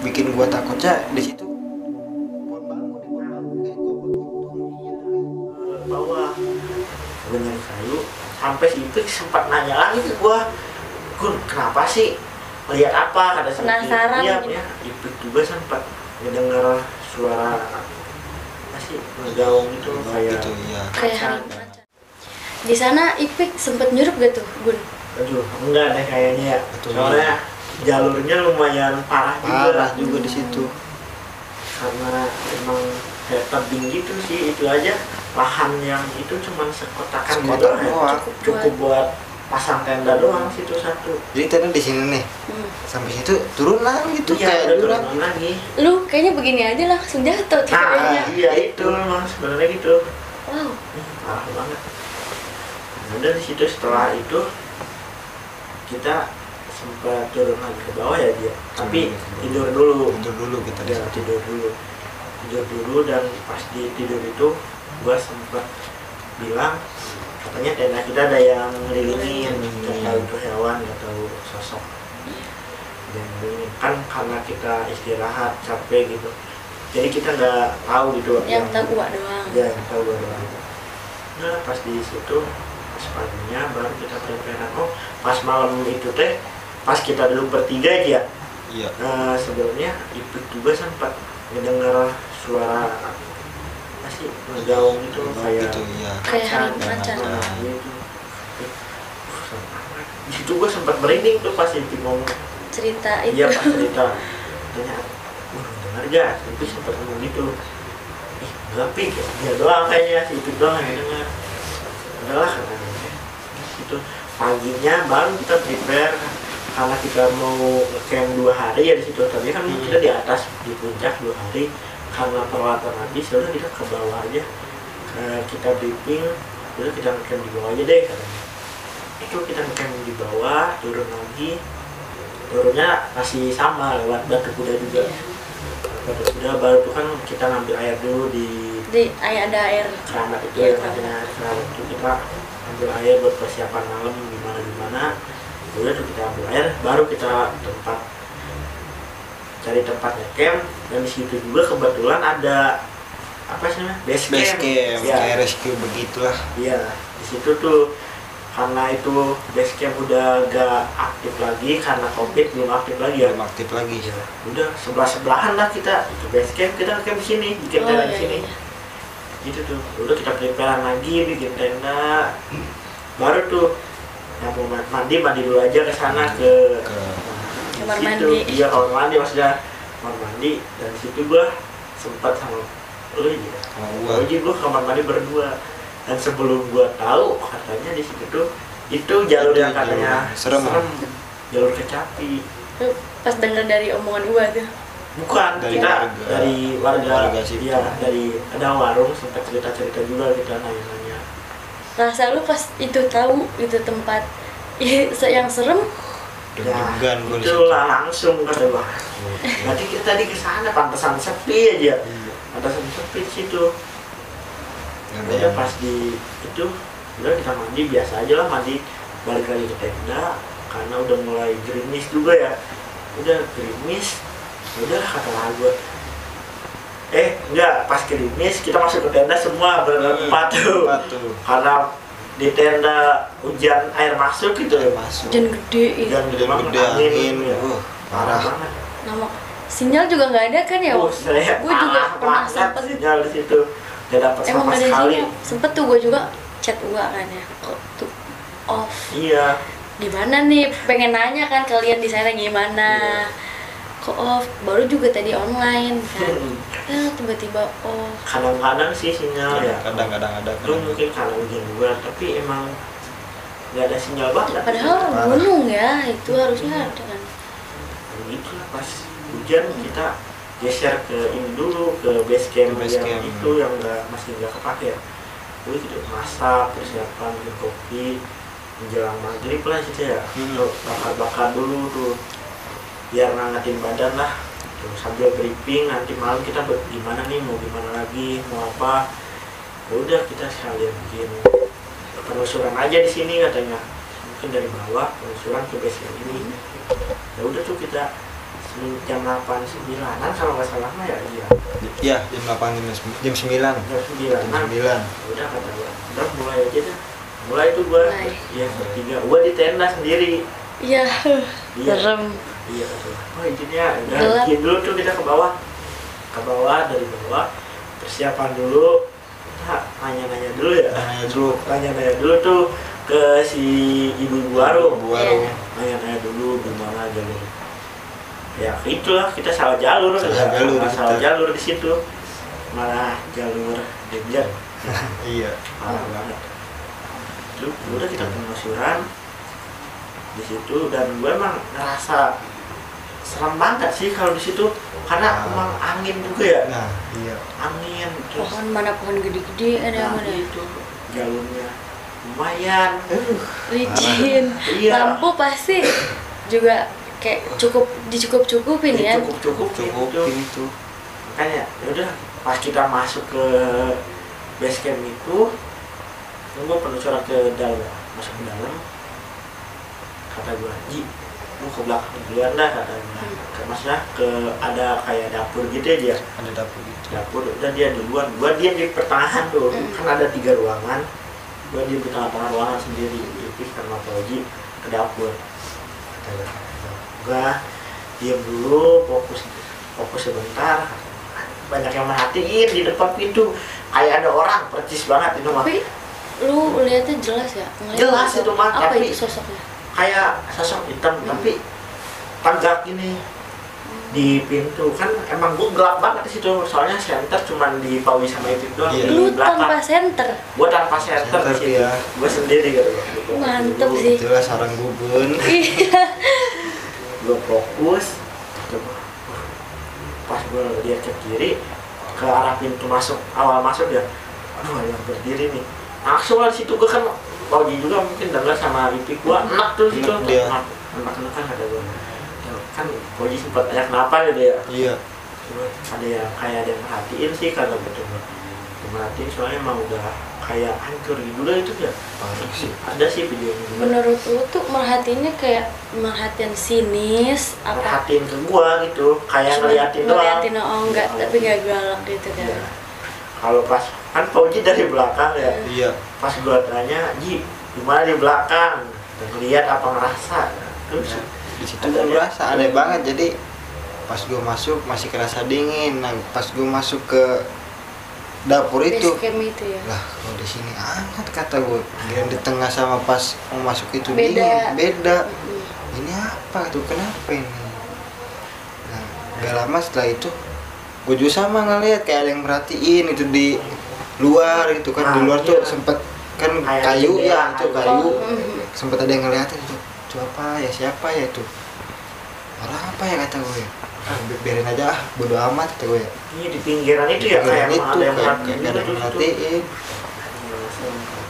bikin gua takutnya di situ bawah gue nyari kayu sampai si Ipik sempat nanya lagi ke gua, Gun kenapa sih, lihat apa, kata si Penasaran iya gitu. ya Ipik juga sempat mendengar suara apa sih ngegaung gitu kayak gitu ya. Kayak hari macan. Di sana Ipik sempet nyurup gak tuh, Gun? aduh enggak deh kayaknya ya, Betul. soalnya jalurnya lumayan parah Juga di situ. karena emang kayak tebing gitu sih, itu aja lahan yang itu cuman sekotakan gitu Sekotak ya. doang. Cukup buat pasang tenda doang situ satu. Jadi tadi di sini nih, sampai situ turun lagi gitu Iya, kayak udah jurang. turun lagi. Lu kayaknya begini aja langsung jatuh tuh Nah, kayaknya. iya itu memang sebenarnya gitu. Wow. Parah banget. Nah, dari situ setelah itu kita sempat turun lagi ke bawah ya dia. Tapi tidur dulu. Tidur dulu kita di Ya, situ. tidur dulu dan pas di tidur itu gua sempat bilang katanya tenda kita ada yang ngelilingin, nggak tahu itu hewan, nggak tahu sosok yang ngelilingin. Kan karena kita istirahat capek gitu, jadi kita nggak tahu gitu Yang tahu gua doang. ya yang tahu gua doang. Nah pas di situ pas paginya baru kita preparean, oh pas malam itu teh pas kita duduk bertiga aja. Iya. Sebenarnya Ipik juga sempat mendengar suara apa sih ngegaung gitu kayak Gitu ya. Kayak hari macan. Nah, gitu. Di situ gue sempat merinding tuh pas Ipik ngomong. Cerita itu. Iya pas cerita. Tanya, dengar gak? Ipik sempat ngomong gitu. Enggak Pik, dia doang kayaknya, si Ipik doang yang dengar. Adalah katanya. Itu paginya baru kita prepare karena kita mau camp 2 hari ya di situ. Tadi kan kita di atas di puncak 2 hari karena peralatan habis, udah kita ke bawah aja. Kita briefing, udah kita camp di bawah aja deh katanya. Itu kita camp di bawah, turun lagi. Turunnya masih sama lewat Batu Kuda juga. Batu Kuda baru tuh kan kita ngambil air dulu di Ada air. keramat itu Iya, ya, namanya keramat itu kita ambil air buat persiapan malam gimana. Udah tuh kita ambil air, baru kita cari tempat camp. Dan di situ juga kebetulan ada apa sih namanya base camp, ya. Kayak rescue begitulah. Iya, di situ tuh karena itu base camp udah gak aktif lagi karena COVID, belum aktif lagi ya. Belum aktif lagi. Ya, udah sebelahan lah kita itu base camp, kita camp di sini, bikin tenda di sini. Gitu tuh, udah kita preparean lagi bikin tenda. Baru tuh yang mau mandi dulu aja ke sana ke Kamar situ. mandi. Iya kamar mandi maksudnya, kamar mandi. Dan situ gua sempat sama lu ya, gua kamar mandi berdua. Dan sebelum gua tahu katanya di situ tuh itu jalur yang katanya serem. Jalur kecapi. Lu pas denger dari omongan gua tuh. Bukan, kita dari warga situ. iya, dari ada warung sempat cerita juga, kita nanya-nanya. Rasa lu pas itu tahu itu tempat yang serem, Deg-degan gua di situ. itulah langsung kata gua. Berarti kita tadi ke sana pantesan sepi aja. Pantesan sepi di situ. Udah pas di itu udah kita mandi biasa aja lah, mandi balik lagi ke tenda karena udah mulai gerimis juga ya. Udah gerimis, udah kata gua. Enggak, pas gerimis kita masuk ke tenda semua berempat tuh. Karena di tenda hujan air masuk gitu ya. hujan gede. Hujan gede banget, angin ya. Parah banget. Nama sinyal juga nggak ada kan ya? Saya Gue juga pernah sempet sempet. sinyal di situ. Gak dapat Emang sama gak ada sekali. sinyal. Sempet tuh gue juga chat gua kan ya. Kok tuh off. Iya. Gimana nih? Pengen nanya kan kalian di sana gimana? Kok off? Baru juga tadi online kan. Tiba-tiba off. Kadang-kadang sih sinyal ya. Kadang-kadang ada. Itu mungkin karena hujan juga, tapi emang nggak ada sinyal banget. Padahal gunung ya, itu harusnya ada kan. Begitu lah, pas hujan kita geser ke ini dulu, ke base camp yang itu yang masih nggak kepake ya. Dulu gitu masak, persiapan minum kopi menjelang maghrib lah gitu ya. Bakar-bakar dulu tuh biar ngangetin badan lah. Terus sambil briefing nanti malam kita gimana nih, mau gimana lagi, mau apa. Ya udah kita sekalian bikin penelusuran aja di sini katanya. Mungkin dari bawah penelusuran ke base camp ini. Ya udah tuh kita jam 8-9an kalau nggak salah mah ya. Iya, Iya, jam 8 jam 9. jam 9an. 9. Udah kata gua, udah mulai aja deh. Mulai tuh gua, Mulai. iya bertiga, gua di tenda sendiri. Iya, Iya. serem. Iya kata gua, oh izinnya udah Gelap. izin dulu tuh kita ke bawah, dari bawah persiapan dulu. Kita nanya-nanya dulu ya, Nanya dulu. nanya-nanya dulu tuh ke si ibu-ibu warung. Warung. Nanya-nanya dulu gimana jalur. Ya itulah kita salah jalur, salah kita. jalur di situ, malah jalur Demian. Iya. Parah banget. Terus udah kita penelusuran di situ dan gue emang ngerasa serem banget sih kalau di situ karena emang angin juga ya, Nah, iya. angin terus Pohon mana pohon gede-gede ada yang mana? itu jalurnya lumayan. Licin. Iya. Lampu pasti juga kayak dicukup-cukupin ya. Cukupin itu. Makanya ya udah pas kita masuk ke base camp itu gue penelusuran ke dalam, masuk ke dalam, kata gue, Ji, lu ke belakang duluan dah, kata gue. Maksudnya ke ada kayak dapur gitu ya dia, Ada dapur gitu. dapur, udah dia duluan, gue dia di pertengahan tuh, kan ada 3 ruangan, gue di tengah-tengah ruangan sendiri, itu sama Fauji ke dapur. Kata gue diam dulu, fokus sebentar, banyak yang merhatiin di depan pintu, kayak ada orang, percis banget itu mah. Tapi lu lihatnya jelas ya? Jelas itu mah, Apa tapi itu sosoknya? kayak sosok hitam tapi tegak ini di pintu. Kan emang gue gelap banget di situ, soalnya center cuman di Pawi sama itu doang. Iya. Di Lu belakang tanpa center? gue tanpa center di situ, Iya. gue sendiri gitu. Mantep sih. Itulah sarang bubun. Iya. Gue fokus, pas gue lihat ke kiri ke arah pintu masuk, awal masuk ya, aduh ada yang berdiri nih, langsung lah di situ gue kan Pauji juga mungkin dengar sama Ipik gue enak tuh situ, Enak dia. enak kan ada gue kan Pauji sempat tanya kenapa gitu ya. Iya. Cuma ada yang kayak ada yang merhatiin sih kata betul, merhatiin soalnya emang udah kayak hancur gitu lah itu ya. Parah sih. Ada sih videonya juga. Menurut lu tuh merhatiinnya kayak merhatiin sinis apa? Merhatiin ke gua gitu, kayak Cuma ngeliatin doang. ngeliatin, oh enggak, tapi nggak galak gitu kan? Iya. Kalau pas kan Pauji dari belakang ya, Iya. pas gua tanya, Ji, gimana di belakang? Ngeliat apa ngerasa? Terus Di situ gue merasa aneh banget, jadi pas gue masuk masih kerasa dingin. Nah, pas gue masuk ke dapur itu, Base camp itu ya? lah kalau di sini hangat kata gue. Kirain di tengah sama pas mau masuk itu Beda. dingin, beda. Mm-mm. Ini apa tuh, kenapa ini? Nah, gak lama setelah itu gue juga sama ngeliat kayak ada yang merhatiin itu di luar gitu kan. Di luar tuh Iya. sempet kan Kayak kayu jendela, ya itu kayu. kayu. Oh, mm-mm. Sempet ada yang ngeliatin itu apa ya, siapa ya itu, orang apa ya kata gue. Biarin aja, bodo amat kata gue ya. ini di pinggiran itu ya, kayak Itu emang ada yang kayak merhatiin ada yang gitu. merhatiin.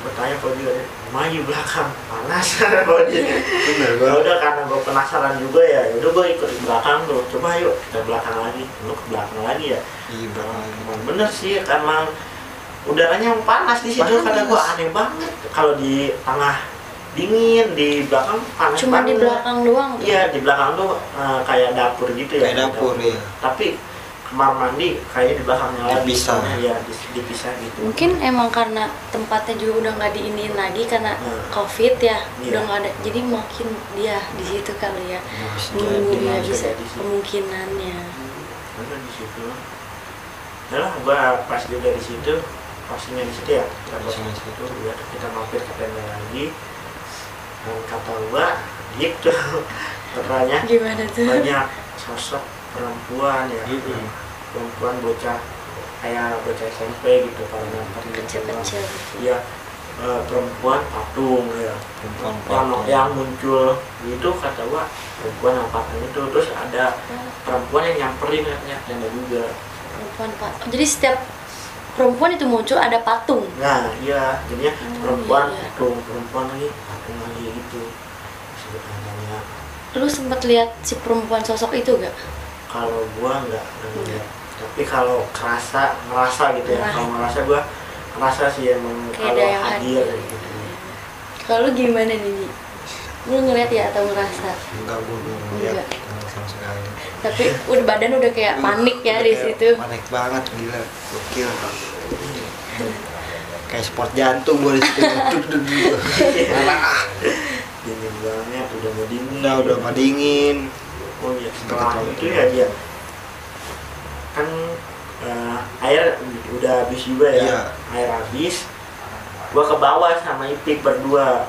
Bertanya Pauji, maju belakang, panas Pauji. Bener Ya gue. udah karena gue penasaran juga ya, udah gue ikut di belakang tuh, coba yuk kita belakang lagi, lu ke belakang lagi ya. Iya belakang. Emang bener sih, karena udaranya yang panas di situ, Panas. kata gue aneh banget. Kalau di tengah dingin, di belakang panas Cuma banget. di belakang doang tuh? Iya, di belakang tuh kayak dapur gitu ya. Kayak dapur, iya. Tapi kamar mandi kayaknya di belakangnya lagi. Dipisah. Ya, dipisah gitu. Mungkin emang karena tempatnya juga udah nggak diiniin lagi karena COVID ya, Iya. udah nggak ada, jadi makin dia di situ kali ya. Bisa Nunggu jadi. ya bisa bisa jadi sih. kemungkinannya. Ada di situ. Ya lah, gua pas juga di situ, pastinya di situ ya. Kita Pastinya di di situ, ya kita mampir ke tenda lagi. Dan kata gua gitu, katanya Gimana tuh? banyak sosok perempuan ya, Mm-mm. perempuan bocah kayak bocah SMP gitu, pada nyamperin gitu. Kecil-kecil. Iya, perempuan patung ya. Perempuan Yang, patung. yang muncul itu kata gua perempuan yang patung itu, terus ada perempuan yang nyamperin katanya tenda juga. Perempuan patung. Jadi setiap perempuan itu muncul ada patung. Nah iya, jadinya perempuan iya. patung, perempuan lagi patung lagi gitu sebenarnya. Lu sempat lihat si perempuan sosok itu gak? Kalau gua nggak ngeliat, tapi kalau ngerasa gitu ya, Ngerasa. kalau ngerasa gua ngerasa sih emang Kayak ada kalau yang hadir hadir. gitu. Kalau lu gimana nih, Ji? Lu ngeliat ya atau ngerasa? Enggak, gue belum ngeliat. Enggak. sama sekali. Tapi udah badan udah kayak panik ya Udah di kayak situ. panik banget, gila, gokil. Kayak sport jantung gua di situ. Malah Dingin banget, udah mau dingin. udah mah dingin. Oh iya, setelah itu ya dia kan air udah habis juga ya. Iya. Air habis, gua ke bawah sama Ipik berdua.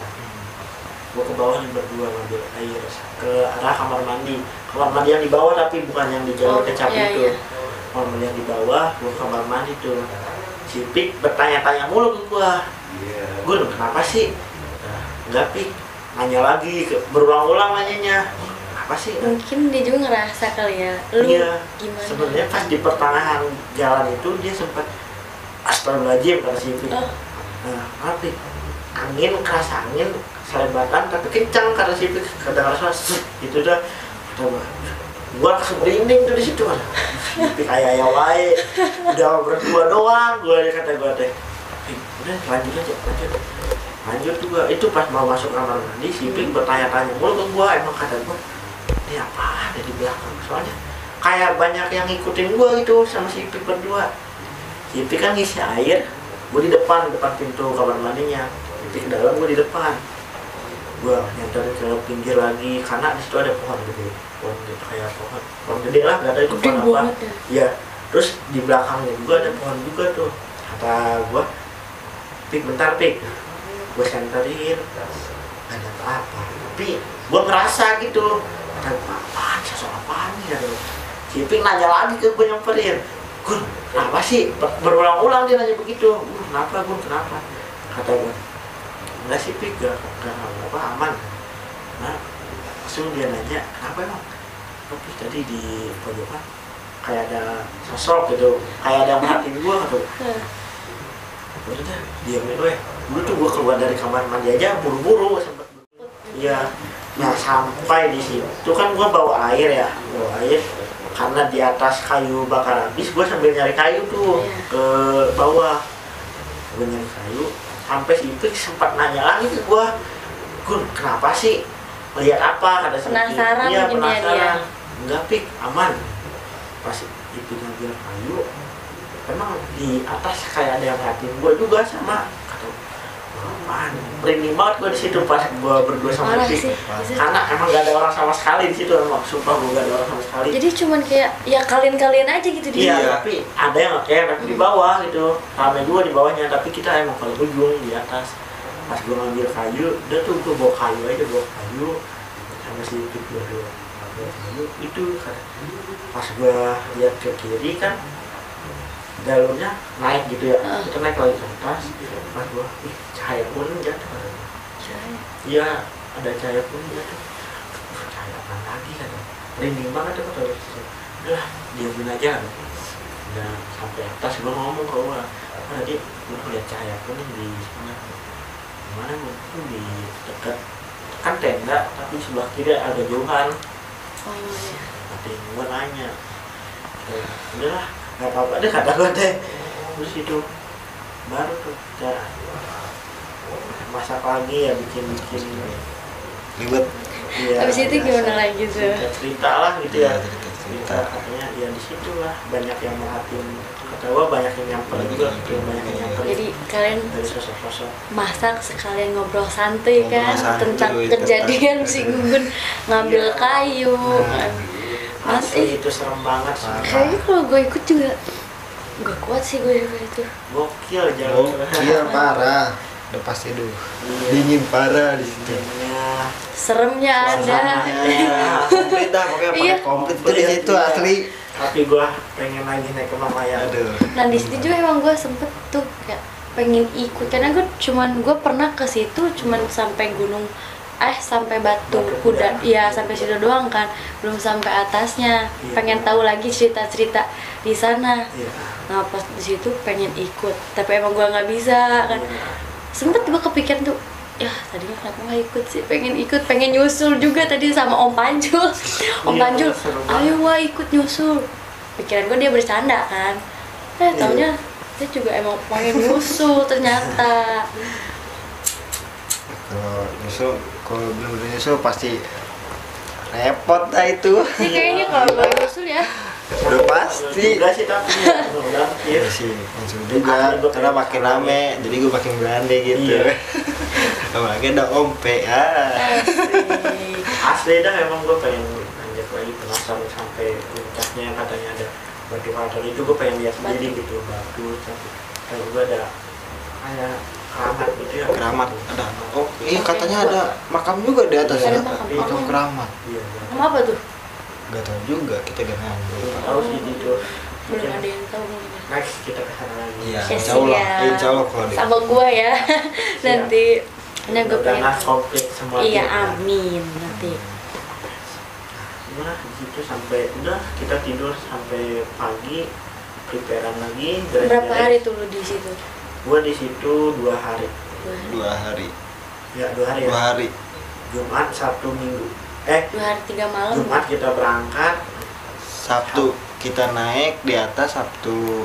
Gua ke bawah nih berdua ngambil air ke arah kamar mandi. Kamar mandi yang di bawah tapi bukan yang di jalur kecap iya, itu. iya. Kamar mandi yang di bawah, gua ke kamar mandi tuh. Si Ipik bertanya-tanya mulu ke gua. Gun, kenapa sih? Enggak, Pik. Nanya lagi, berulang-ulang nanyanya. Apa sih? Mungkin dia juga ngerasa kali ya, lu Iya, gimana? sebenarnya pas di pertengahan jalan itu dia sempat astagfirullahaladzim kata si Ipik. Oh. Nah, apa? Angin, kerasa angin, selebatan tapi kencang kata si Ipik. Kedengar suara itu dah. Kata gua langsung merinding tuh di situ kan. Si Ipik ayah wae. Udah berdua doang, kata gua teh. Udah lanjut aja, lanjut juga. Itu pas mau masuk kamar mandi si Ipik bertanya-tanya mulu ke gua, emang kata gua ini apa ada di belakang, soalnya kayak banyak yang ngikutin gua gitu sama si Ipik berdua. Si Ipik kan ngisi air, gua di depan pintu kamar mandinya. Ipik ke dalam, gua di depan. Gua nyantar ke pinggir lagi karena di situ ada pohon gede, kayak pohon gede lah, nggak tahu itu Gede pohon apa. banget ya. Iya, terus di belakangnya juga ada pohon juga tuh. Kata gua, Pik bentar Pik, gua senterin, ada apa? Tapi gua ngerasa gitu. Apaan, sosok apaan nih? Si Ipik nanya lagi ke gue nyamperin. Gun, kenapa sih? Berulang-ulang dia nanya begitu. Kenapa Gun, kenapa? Kata gue, enggak sih Pik, gak apa, aman. Nah, langsung dia nanya, kenapa emang? Tapi tadi di pojokan kayak ada sosok gitu, kayak ada yang merhatiin gue kata gue. Udah dah, diamin gue. Dulu tuh gue keluar dari kamar mandi aja buru-buru sempet. Iya. Nah sampai di situ kan gue bawa air ya, karena di atas kayu bakar habis, gue sambil nyari kayu tuh ke bawah, gue nyari kayu, sampai si Ipik sempat nanya lagi ke gue, Gun kenapa sih, lihat apa, kata si Ipik. Penasaran Iya mungkin ya dia. penasaran, enggak Pik, aman. Pas Ipik ngambil kayu, emang di atas kayak ada yang ngeliatin gue juga sama, kata apaan, merinding banget gue di situ pas gue berdua sama Parah Ipik. sih. Karena emang gak ada orang sama sekali di situ, emang sumpah gue gak ada orang sama sekali. Jadi cuman kayak ya kalian aja gitu Iya, dia. tapi ada yang kayak tapi di bawah gitu, rame juga di bawahnya, tapi kita emang paling ujung di atas. Pas gue ngambil kayu, udah tuh gue bawa kayu aja, sama si Ipik berdua. Bawa kayu itu kan, pas gue lihat ke kiri kan, jalurnya naik gitu ya, kita naik lagi ke atas. Pas gue, cahaya kuning jatuh. Iya, ada cahaya kuning jatuh. Cahaya apa lagi kan? Merinding banget tuh kata gue. Udah, diamin aja. Udah sampai atas gue ngomong ke gue, tadi gue lihat cahaya kuning di sana. Gimana gue? Itu di dekat kan tenda, tapi sebelah kiri ada jauhan. Oh iya. Nanti gue nanya, udahlah, nggak apa-apa deh kata gue teh. Terus itu baru tuh kita masak lagi ya, bikin Ribet. ya, Habis itu gimana lagi tuh? cerita lah gitu ya, Cerita. cerita katanya ya di situ lah banyak yang merhatiin, kata gua banyak yang nyamper juga gitu, banyak yang nyamper Jadi kalian dari sosok-sosok. masak sekalian ngobrol santuy kan Ngobrol santuy, tentang tentang- kejadian si Gugun ngambil Iya. kayu kan. Mas, Asli itu serem banget sih, kayaknya kalau gue ikut juga gak kuat sih gue juga itu. gokil jauh. Iya parah. Udah pasti dulu. Iya. Dingin parah di situ. Dinginnya, Seremnya ada. suasananya. Komplit dah pokoknya pakai Iya. komplit itu di situ asli. Tapi gua pengen lagi naik ke Mamaya. Aduh. Nah di situ juga emang gue sempet tuh kayak pengen ikut karena gue pernah ke situ cuman sampai gunung sampai Batu Kuda, iya sampai situ doang kan, belum sampai atasnya. Iya. Pengen tahu lagi cerita-cerita di sana. Iya. Nah pas di situ pengen ikut, tapi emang gue nggak bisa kan. Sempet gue kepikiran tuh, ya tadinya kenapa nggak ikut sih? Pengen ikut, pengen nyusul juga tadi sama Om Panjul. Om Iya, Panjul, seru banget. ayo wah ikut nyusul. Pikiran gue dia bercanda kan. Taunya dia juga emang pengen nyusul ternyata. Kalau nyusul, kalau bener-bener nyusul pasti repot dah itu. Sih kayaknya kalau gue nyusul ya. Udah pasti. Juga sih tapi ya, mudah-mudahan Iya ya. sih, langsung juga karena makin rame, jadi gue makin berani gitu. Iya. Apalagi ada ompe Asik. Asli dah emang gue pengen lanjut lagi, penasaran sampai puncaknya yang katanya ada batu keraton itu, gue pengen lihat sendiri gitu, bagus tapi juga ada kayak keramat gitu ya. Keramat ada. Oh iya katanya ada makam juga di atas Ada ya. makam. Makam keramat. Iya, Sama apa tuh? Gak tahu juga kita gak nanya. tahu sih gitu. Belum ada yang tahu mungkin. Next kita kesana lagi. Iya, Ya, insya Allah, siap. insya Allah kalau dia. Sama gua ya. Nanti ini gue pengen. Mudah-mudahan komplit semua. Iya, tim, ya. amin nanti. Nah, di situ sampai udah kita tidur sampai pagi, preparean lagi. Berapa hari tuh lu di situ? Gua di situ 2 hari. 2 hari. Ya 2 hari 2 ya. hari. Jumat, Sabtu, Minggu. 2 hari 3 malam. Jumat kita berangkat. Sabtu kita naik di atas, Sabtu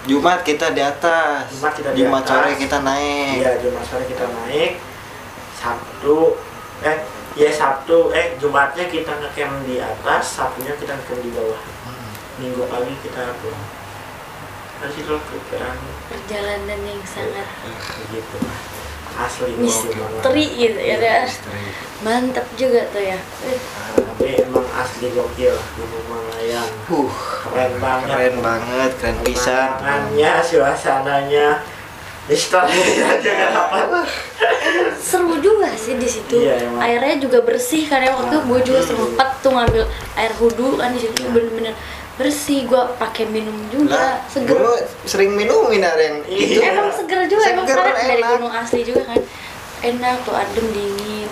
Jumat kita di atas. Jumat kita di Jumat atas. sore kita naik. Iya, Jumat sore kita naik. Sabtu Jumatnya kita ngecamp di atas, Sabtunya kita ngecamp di bawah. Minggu pagi kita pulang. Dari situ pikiran Perjalanan yang sangat begitu. Asli misteri gitu ya. Misteri. Mantap juga tuh ya. Tapi emang asli gokil Gunung Malayang. Keren banget. Keren banget, keren pisan. Pemandangannya, suasananya, historinya juga dapat. Seru juga sih di situ. Iya, emang. Airnya juga bersih karena waktu gue juga sempet tuh ngambil air wudhu kan di situ bener-bener bersih. Gue pakai minum juga, seger. Gue sering minumin ada yang itu. Emang seger juga, emang Seger, karena dari enak. gunung asli juga kan. Enak tuh, adem, dingin.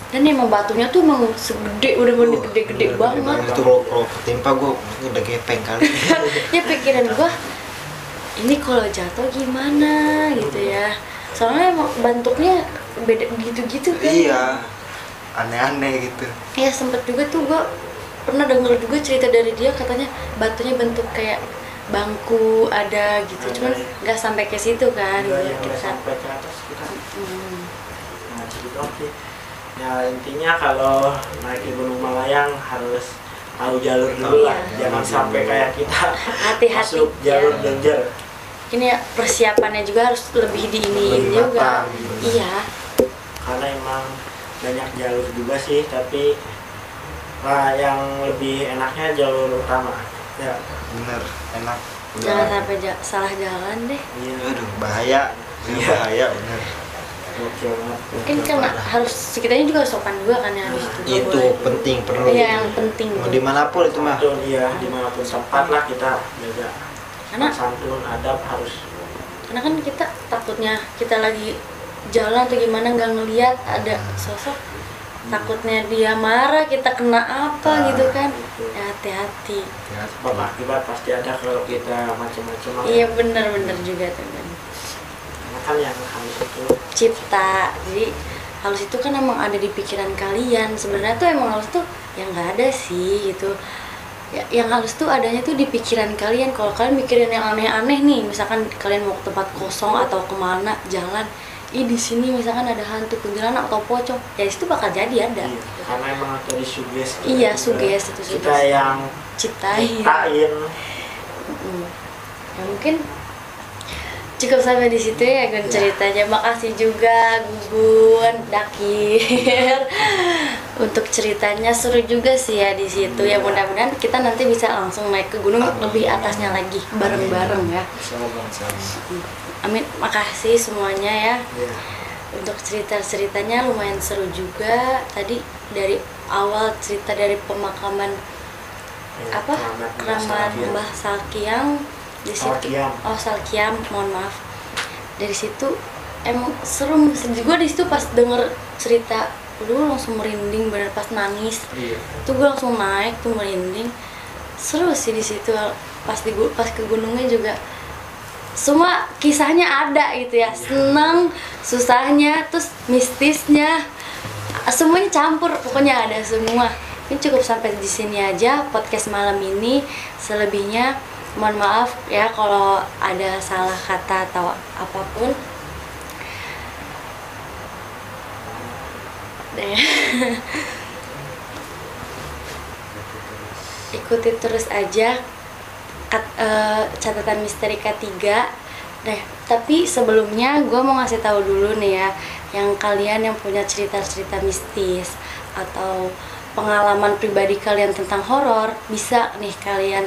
Dan emang batunya tuh emang segede, udah gede-gede banget. Itu kalau ketimpa gue udah gepeng kali. Ya pikiran gue, ini kalau jatuh gimana gitu ya. Soalnya emang bentuknya beda gitu-gitu kan. Iya. Aneh-aneh gitu. Ya sempet juga tuh gue pernah denger juga cerita dari dia, katanya batunya bentuk kayak bangku ada gitu, cuman nggak sampai ke situ kan. Enggak yang Kita sampai ke atas kita. Hmm. Nah, gitu sih. Ya intinya kalau naik ke Gunung Malayang harus tahu jalur dulu lah, Iya. jangan sampai kayak kita Hati-hati masuk jalur ya. danger. Ini ya persiapannya juga harus lebih diiniin Lebih juga. matang. Iya. Karena emang banyak jalur juga sih, tapi yang lebih enaknya jalur utama. Ya, Bener, enak. Jangan sampai salah jalan deh. iya. Aduh, bahaya. Ini Iya. bahaya bener. Gokil banget. Mungkin karena harus kitanya juga sopan juga kan ya habis itu. Nggak Itu boleh. penting, perlu. Iya, yang penting Mau tuh. dimanapun itu mah. Santun, iya, dimanapun tempat lah kita jaga. Karena Santun, adab harus. karena kan kita takutnya kita lagi jalan atau gimana nggak ngelihat ada sosok, takutnya dia marah, kita kena apa gitu kan. Ya hati-hati. Sebab akibat pasti ada kalau kita macam-macam. Iya bener-bener juga tuh kan. Karena kan yang harus itu Cipta, jadi halus itu kan emang ada di pikiran kalian. Sebenarnya tuh emang halus tuh yang nggak ada sih gitu ya, yang halus tuh adanya tuh di pikiran kalian. Kalau kalian mikirin yang aneh-aneh nih, misalkan kalian mau ke tempat kosong atau kemana jalan, di sini misalkan ada hantu kuntilanak atau pocong, ya itu bakal jadi ada. iya, karena emang itu disugesti. Iya, suges itu Kita suges. yang Ciptain. ciptain. Ya mungkin cukup sampai di situ ya Gun ceritanya. Makasih juga Gugun, Dakir untuk ceritanya, seru juga sih ya di situ. Ya mudah-mudahan kita nanti bisa langsung naik ke gunung lebih atasnya lagi bareng-bareng ya. Amin. Makasih semuanya ya. Iya. Untuk cerita-ceritanya lumayan seru juga. Tadi dari awal cerita dari pemakaman Iya, apa keramat Mbah Salkiang di situ. Salkiam. Oh Salkiam, mohon maaf. Dari situ emang seru. Gue di situ pas denger cerita dulu langsung merinding, bener pas nangis. Iya. Tuh gue langsung naik tuh merinding. Seru sih di situ. Pas ke gunungnya juga semua kisahnya ada gitu ya. Senang, susahnya, terus mistisnya, semuanya campur, pokoknya ada semua. Ini cukup sampai di sini aja podcast malam ini. Selebihnya mohon maaf ya kalau ada salah kata atau apapun. deh. Ikuti terus aja catatan misteri K3 deh. Tapi sebelumnya gue mau ngasih tahu dulu nih ya, yang kalian yang punya cerita-cerita mistis atau pengalaman pribadi kalian tentang horor, bisa nih kalian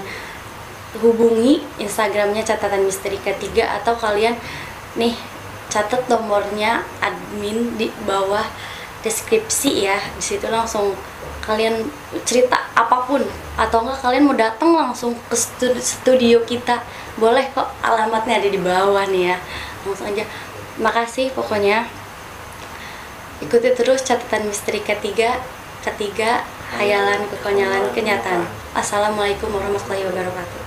hubungi Instagramnya catatan misteri K3, atau kalian nih catat nomornya admin di bawah deskripsi ya. Di situ langsung kalian cerita apapun, atau enggak kalian mau datang langsung ke studio kita, boleh kok, alamatnya ada di bawah nih ya, langsung aja. Makasih pokoknya, ikuti terus catatan misteri K3, hayalan kekonyolan kenyataan. Assalamualaikum warahmatullahi wabarakatuh.